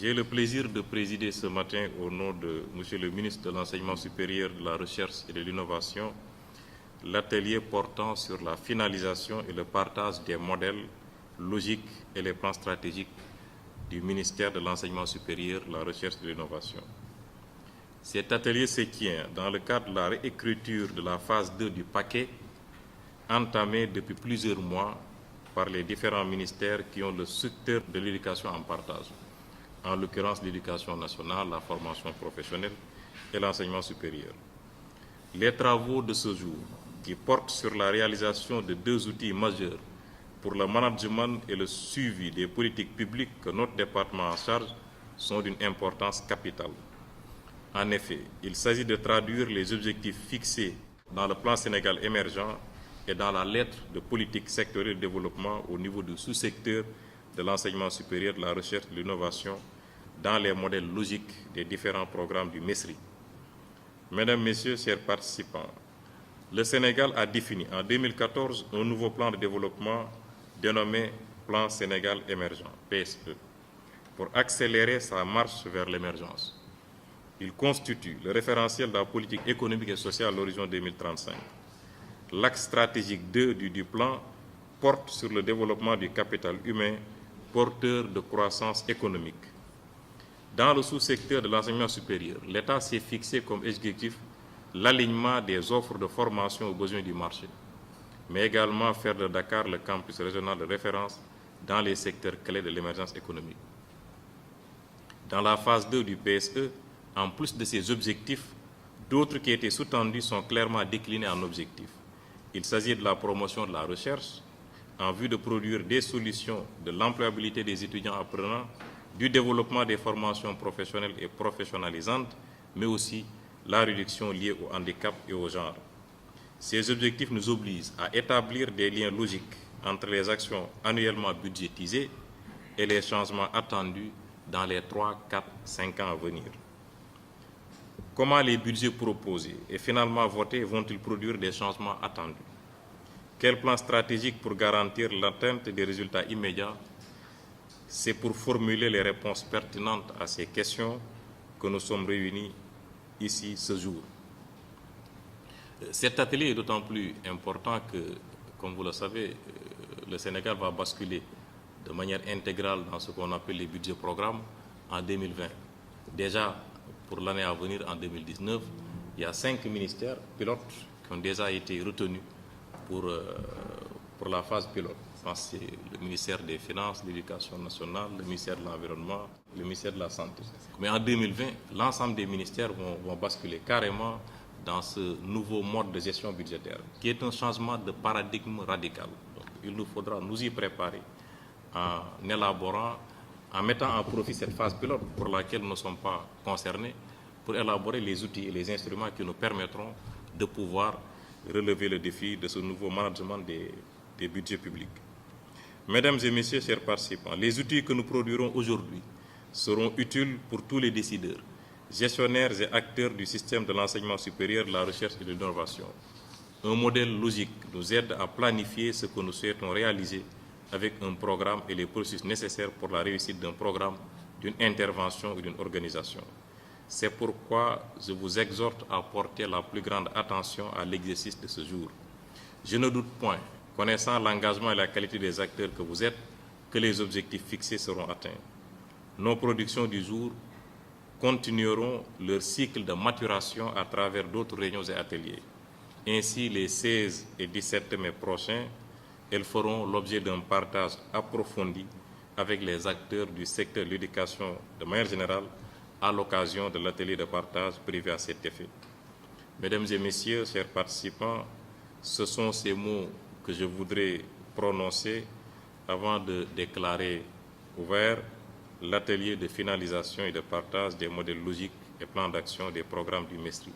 J'ai le plaisir de présider ce matin au nom de Monsieur le ministre de l'Enseignement supérieur, de la Recherche et de l'Innovation l'atelier portant sur la finalisation et le partage des modèles logiques et les plans stratégiques du ministère de l'Enseignement supérieur, de la Recherche et de l'Innovation. Cet atelier se tient dans le cadre de la réécriture de la phase 2 du paquet entamé depuis plusieurs mois par les différents ministères qui ont le secteur de l'éducation en partage, en l'occurrence l'éducation nationale, la formation professionnelle et l'enseignement supérieur. Les travaux de ce jour, qui portent sur la réalisation de deux outils majeurs pour le management et le suivi des politiques publiques que notre département en charge, sont d'une importance capitale. En effet, il s'agit de traduire les objectifs fixés dans le plan Sénégal émergent et dans la lettre de politique sectorielle de développement au niveau du sous-secteur de l'enseignement supérieur, de la recherche et de l'innovation dans les modèles logiques des différents programmes du MESRI. Mesdames, Messieurs, chers participants, le Sénégal a défini en 2014 un nouveau plan de développement dénommé Plan Sénégal émergent, PSE, pour accélérer sa marche vers l'émergence. Il constitue le référentiel de la politique économique et sociale à l'horizon 2035. L'axe stratégique 2 du plan porte sur le développement du capital humain porteur de croissance économique. Dans le sous-secteur de l'enseignement supérieur, l'État s'est fixé comme objectif l'alignement des offres de formation aux besoins du marché, mais également faire de Dakar le campus régional de référence dans les secteurs clés de l'émergence économique. Dans la phase 2 du PSE, en plus de ces objectifs, d'autres qui étaient sous-tendus sont clairement déclinés en objectifs. Il s'agit de la promotion de la recherche en vue de produire des solutions de l'employabilité des étudiants apprenants, du développement des formations professionnelles et professionnalisantes, mais aussi la réduction liée au handicap et au genre. Ces objectifs nous obligent à établir des liens logiques entre les actions annuellement budgétisées et les changements attendus dans les 3, 4, 5 ans à venir. Comment les budgets proposés et finalement votés vont-ils produire des changements attendus? Quel plan stratégique pour garantir l'atteinte des résultats immédiats? C'est pour formuler les réponses pertinentes à ces questions que nous sommes réunis ici ce jour. Cet atelier est d'autant plus important que, comme vous le savez, le Sénégal va basculer de manière intégrale dans ce qu'on appelle les budgets programmes en 2020. Déjà, pour l'année à venir, en 2019, il y a 5 ministères pilotes qui ont déjà été retenus pour la phase pilote. Je pense que c'est le ministère des Finances, de l'Éducation nationale, le ministère de l'Environnement, le ministère de la Santé. Mais en 2020, l'ensemble des ministères vont basculer carrément dans ce nouveau mode de gestion budgétaire, qui est un changement de paradigme radical. Donc, il nous faudra nous y préparer en élaborant, en mettant en profit cette phase pilote pour laquelle nous ne sommes pas concernés, pour élaborer les outils et les instruments qui nous permettront de pouvoir relever le défi de ce nouveau management des budgets publics. Mesdames et messieurs, chers participants, les outils que nous produirons aujourd'hui seront utiles pour tous les décideurs, gestionnaires et acteurs du système de l'enseignement supérieur, de la recherche et de l'innovation. Un modèle logique nous aide à planifier ce que nous souhaitons réaliser avec un programme et les processus nécessaires pour la réussite d'un programme, d'une intervention ou d'une organisation. C'est pourquoi je vous exhorte à porter la plus grande attention à l'exercice de ce jour. Je ne doute point, connaissant l'engagement et la qualité des acteurs que vous êtes, que les objectifs fixés seront atteints. Nos productions du jour continueront leur cycle de maturation à travers d'autres réunions et ateliers. Ainsi, les 16 et 17 mai prochains, elles feront l'objet d'un partage approfondi avec les acteurs du secteur de l'éducation de manière générale à l'occasion de l'atelier de partage prévu à cet effet. Mesdames et messieurs, chers participants, ce sont ces mots que je voudrais prononcer avant de déclarer ouvert l'atelier de finalisation et de partage des modèles logiques et plans d'action des programmes du MESRI.